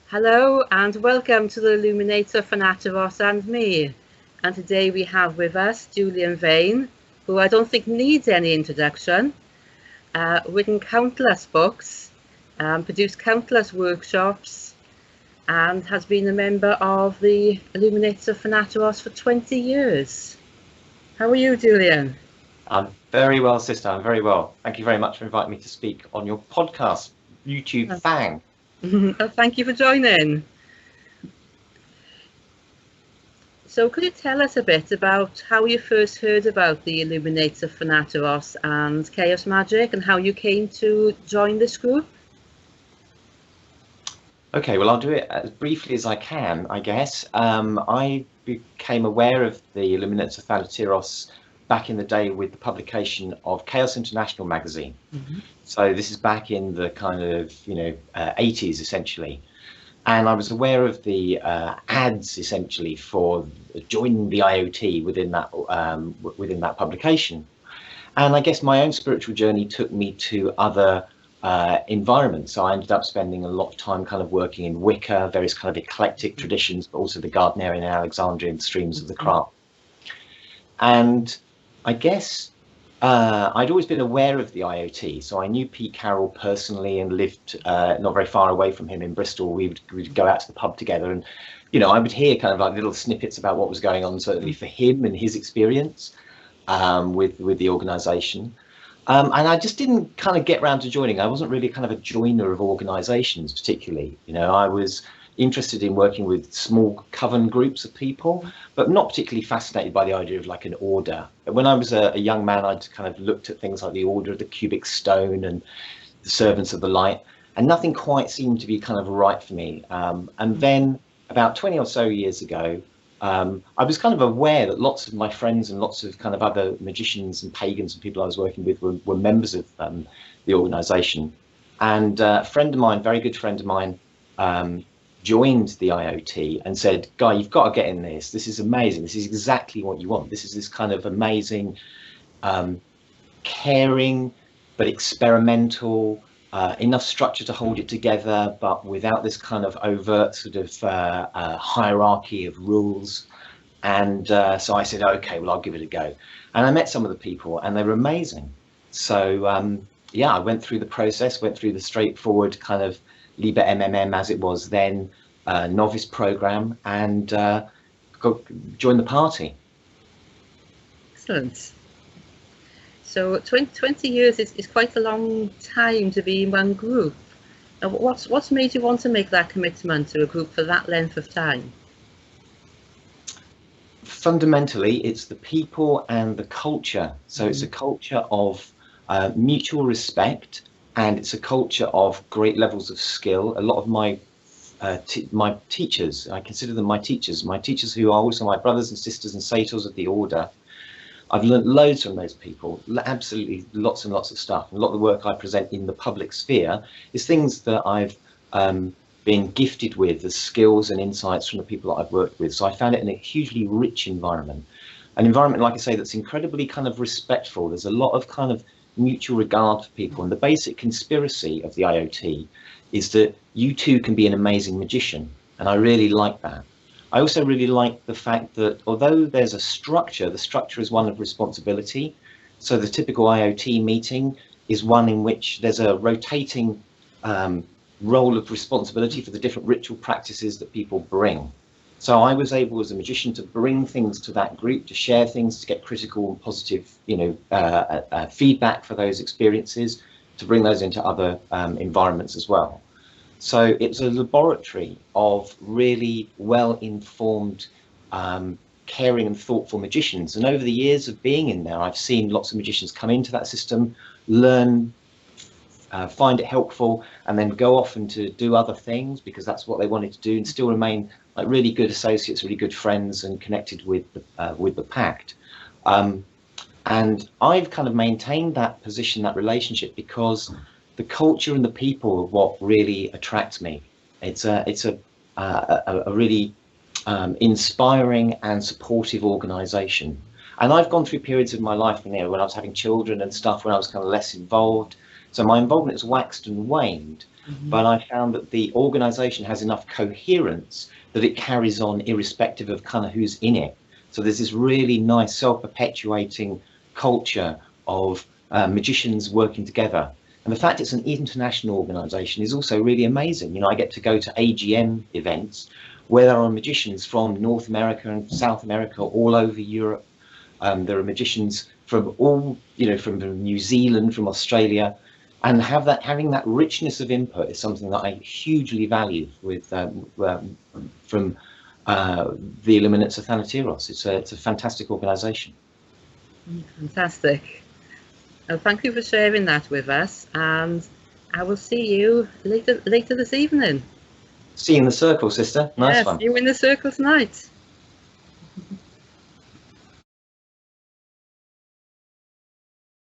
Hello and welcome to the Illuminates of Thanateros and me. And today we have with us Julian Vayne, who I don't think needs any introduction, written countless books, produced countless workshops, and has been a member of the Illuminates of Thanateros for 20 years. How are you, Julian? I'm very well, sister. I'm very well. Thank you very much for inviting me to speak on your podcast, YouTube Fang. Thank you for joining. So could you tell us a bit about how you first heard about the Illuminates of Thanateros and Chaos Magic and how you came to join this group? Okay, well, I'll do it as briefly as I can, I guess. I became aware of the Illuminates of Thanateros back in the day with the publication of Chaos International magazine. So this is back in the kind of, 80s, essentially. And I was aware of the ads, essentially, for joining the IoT within that publication. And I guess my own spiritual journey took me to other environments. So I ended up spending a lot of time kind of working in Wicca, various kind of eclectic traditions, but also the Gardnerian and Alexandrian streams of the craft. And I guess I'd always been aware of the IoT, so I knew Pete Carroll personally and lived not very far away from him in Bristol. We'd go out to the pub together, and I would hear kind of like little snippets about what was going on, certainly for him and his experience with the organisation. And I just didn't kind of get round to joining. I wasn't really kind of a joiner of organisations particularly. I was interested in working with small coven groups of people, but not particularly fascinated by the idea of like an order. When I was a young man, I'd kind of looked at things like the Order of the Cubic Stone and the Servants of the Light, and nothing quite seemed to be kind of right for me. And then about 20 or so years ago, I was kind of aware that lots of my friends and lots of kind of other magicians and pagans and people I was working with were members of the organisation. And a friend of mine, very good friend of mine, joined the IoT and said, Guy, you've got to get in this. This is amazing. This is exactly what you want. This is this kind of amazing, caring, but experimental, enough structure to hold it together, but without this kind of overt sort of hierarchy of rules. And so I said, okay, well, I'll give it a go. And I met some of the people and they were amazing. So yeah, I went through the process, went through the straightforward kind of Liber MMM as it was then, novice program, and joined the party. Excellent. So 20 years is quite a long time to be in one group. Now, what's made you want to make that commitment to a group for that length of time? Fundamentally, it's the people and the culture. So it's a culture of mutual respect, and it's a culture of great levels of skill. A lot of my teachers, I consider them my teachers who are also my brothers and sisters and satyrs of the order. I've learned loads from those people, absolutely lots and lots of stuff. And a lot of the work I present in the public sphere is things that I've been gifted with as skills and insights from the people that I've worked with. So I found it in a hugely rich environment, an environment, like I say, that's incredibly kind of respectful. There's a lot of kind of mutual regard for people. And the basic conspiracy of the IoT is that you too can be an amazing magician. And I really like that. I also really like the fact that although there's a structure, the structure is one of responsibility. So the typical IoT meeting is one in which there's a rotating role of responsibility for the different ritual practices that people bring. So I was able as a magician to bring things to that group, to share things, to get critical and positive, feedback for those experiences, to bring those into other environments as well. So it's a laboratory of really well-informed, caring and thoughtful magicians. And over the years of being in there, I've seen lots of magicians come into that system, learn, find it helpful, and then go off and to do other things because that's what they wanted to do, and still remain like really good associates, really good friends, and connected with the pact. And I've kind of maintained that position, that relationship, because the culture and the people are what really attracts me. It's a really inspiring and supportive organisation. And I've gone through periods of my life, when I was having children and stuff, when I was kind of less involved. So my involvement has waxed and waned, but I found that the organisation has enough coherence that it carries on irrespective of kind of who's in it. So there's this really nice self-perpetuating culture of magicians working together. And the fact it's an international organisation is also really amazing. You know, I get to go to AGM events where there are magicians from North America and South America, all over Europe. There are magicians from all, you know, from New Zealand, from Australia, and having that richness of input is something that I hugely value with from the Illuminates of Thanateros. It's a fantastic organisation. Fantastic. Well, thank you for sharing that with us, and I will see you later this evening. See you in the circle, sister. Nice one. See you in the circle tonight.